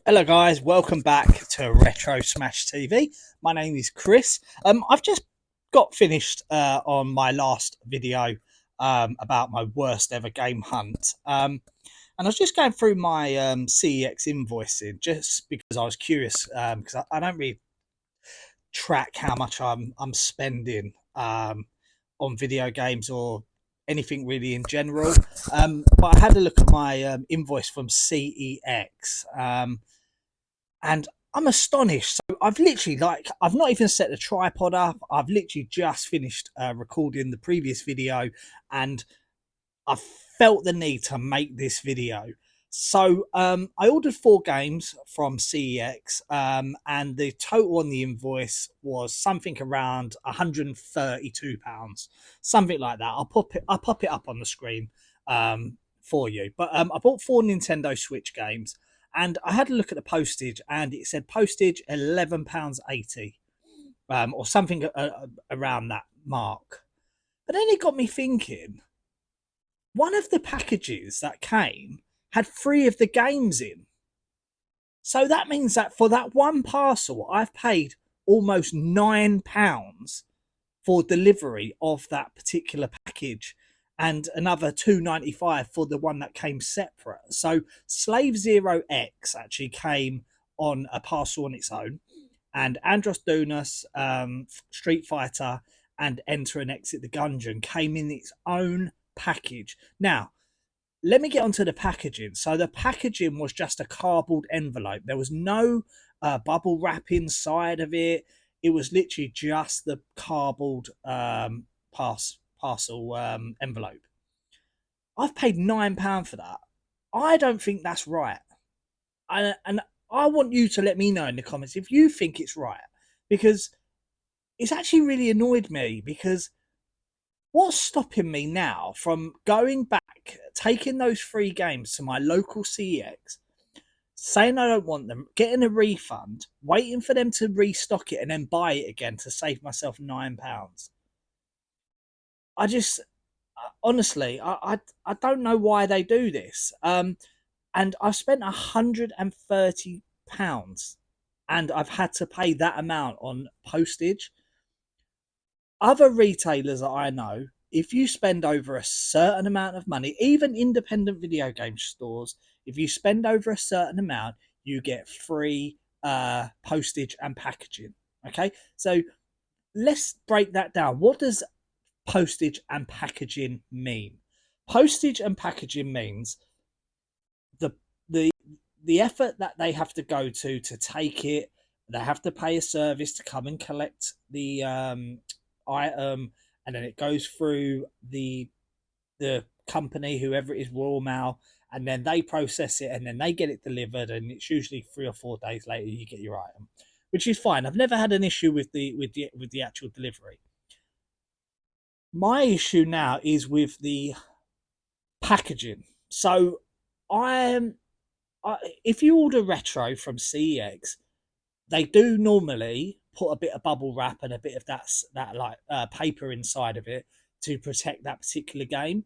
Hello guys, welcome back to Retro Smash TV. My name is Chris. I've just got finished on my last video about my worst ever game hunt. And I was just going through my CEX invoicing just because I was curious because I don't really track how much I'm spending on video games or anything really in general. But I had a look at my invoice from CEX. And I'm astonished. So I've literally, I've not even set the tripod up. I've literally just finished recording the previous video, and I felt the need to make this video. So I ordered 4 games from CEX, and the total on the invoice was something around £132, something like that. I'll pop it up on the screen for you. But I bought 4 Nintendo Switch games. And I had a look at the postage, and it said postage £11.80, or something around that mark. But then it got me thinking. One of the packages that came had 3 of the games in. So that means that for that one parcel, I've paid almost £9 for delivery of that particular package, and another £2.95 for the one that came separate. So Slave Zero X actually came on a parcel on its own, and Andros Dunas, Street Fighter, and Enter and Exit the Gungeon came in its own package. Now, let me get onto the packaging. So the packaging was just a cardboard envelope. There was no bubble wrap inside of it. It was literally just the cardboard parcel envelope. I've paid £9 for that. I don't think that's right. And I want you to let me know in the comments if you think it's right, because it's actually really annoyed me. Because what's stopping me now from going back, taking those 3 games to my local CEX, saying I don't want them, getting a refund, waiting for them to restock it, and then buy it again to save myself £9? I just, honestly, I don't know why they do this. And I've spent £130, and I've had to pay that amount on postage. Other retailers that I know, if you spend over a certain amount of money, even independent video game stores, if you spend over a certain amount, you get free postage and packaging. Okay, so let's break that down. What does postage and packaging mean? Postage and packaging means the the effort that they have to go to take it. They have to pay a service to come and collect the item, and then it goes through the company, whoever it is, Royal Mail, and then they process it, and then they get it delivered, and it's usually 3 or 4 days later you get your item, which is fine. I've never had an issue with the actual delivery. My issue now is with the packaging. So if you order retro from CEX, they do normally put a bit of bubble wrap and a bit of that paper inside of it to protect that particular game.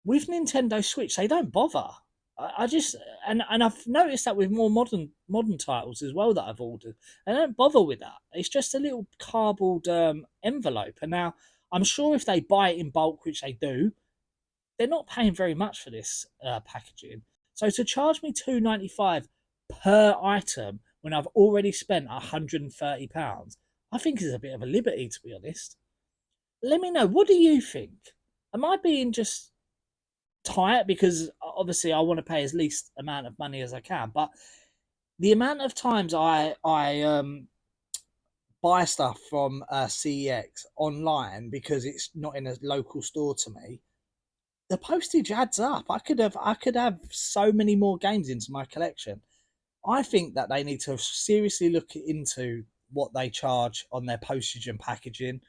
With Nintendo Switch, they don't bother. I just and I've noticed that with more modern titles as well that I've ordered, they don't bother with that. It's just a little cardboard envelope. And now I'm sure if they buy it in bulk, which they do, they're not paying very much for this packaging. So to charge me £2.95 per item when I've already spent £130, I think is a bit of a liberty, to be honest. Let me know. What do you think? Am I being just tight? Because obviously I want to pay as least amount of money as I can. But the amount of times I buy stuff from CEX online because it's not in a local store to me, the postage adds up. I could have so many more games into my collection. I think that they need to seriously look into what they charge on their postage and packaging.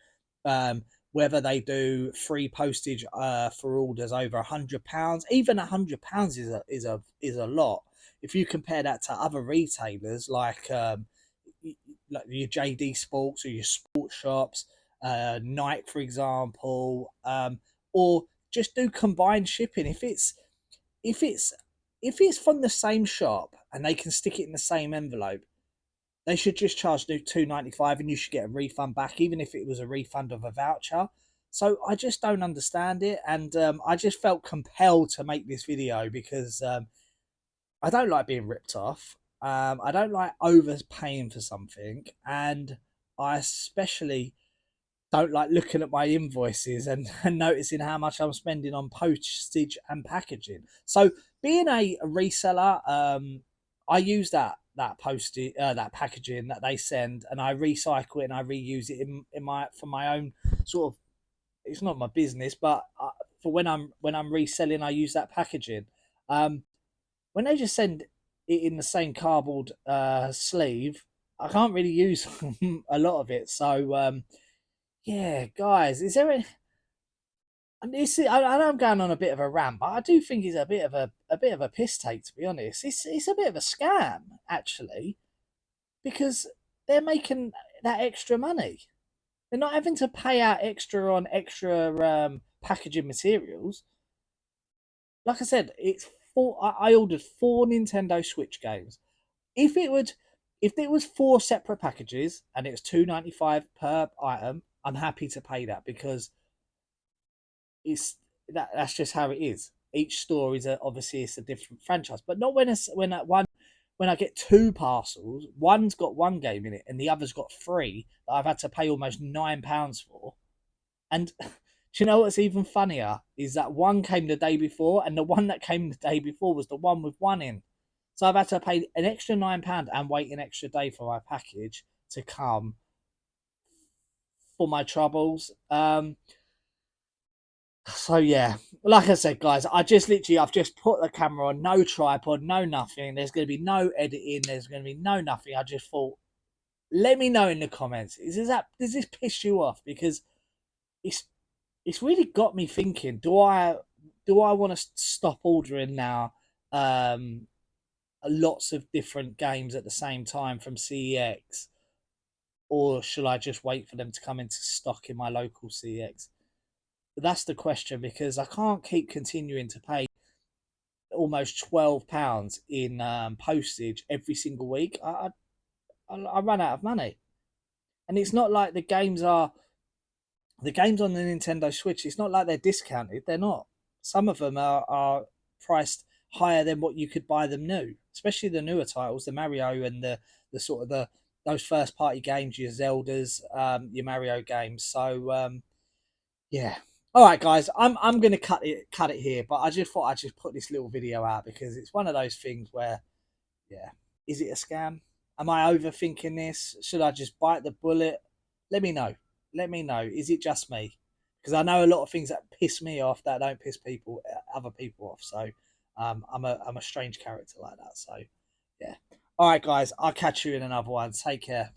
Whether they do free postage for orders over £100, even £100 is a lot. If you compare that to other retailers like your JD Sports or your sports shops, Nike, for example, or just do combined shipping. If it's from the same shop and they can stick it in the same envelope, they should just charge $2.95 and you should get a refund back, even if it was a refund of a voucher. So I just don't understand it, and I just felt compelled to make this video because I don't like being ripped off. I don't like overpaying for something, and I especially don't like looking at my invoices and noticing how much I'm spending on postage and packaging. So being a reseller, I use that postage that packaging that they send, and I recycle it and I reuse it in my for my own sort of. It's not my business, but for when I'm reselling, I use that packaging. When they just send it in the same cardboard sleeve, I can't really use a lot of it. So yeah, guys, is there any? And I know I'm going on a bit of a rant, but I do think it's a bit of a piss take, to be honest. It's a bit of a scam, actually, because they're making that extra money. They're not having to pay out extra on extra packaging materials. Like I said, it's four. I ordered 4 Nintendo Switch games. If it would, if it was 4 separate packages and it was $2.95 per item, I'm happy to pay that because that's just how it is. Each store is obviously it's a different franchise, but not when I get 2 parcels. One's got one game in it and the other's got three that I've had to pay almost £9 for. And do you know what's even funnier is that one came the day before, and the one that came the day before was the one with one in. So I've had to pay an extra £9 and wait an extra day for my package to come for my troubles. So yeah, like I said, guys, I've just put the camera on, no tripod, no nothing. There's going to be no editing. There's going to be no nothing. I just thought, let me know in the comments. Does this piss you off? Because it's it's really got me thinking. Do I want to stop ordering now? Lots of different games at the same time from CEX, or should I just wait for them to come into stock in my local CEX? That's the question, because I can't keep continuing to pay almost £12 in postage every single week. I run out of money, and it's not like the games on the Nintendo Switch. It's not like they're discounted. They're not. Some of them are priced higher than what you could buy them new, especially the newer titles, the Mario and the sort of those first party games, your Zeldas, your Mario games. So yeah. All right, guys, I'm gonna cut it here, but I just thought I'd just put this little video out because it's one of those things where, yeah, is it a scam? Am I overthinking this? Should I just bite the bullet? Let me know. Let me know. Is it just me? Because I know a lot of things that piss me off that don't piss other people off. So I'm a strange character like that. So yeah. All right, guys, I'll catch you in another one. Take care.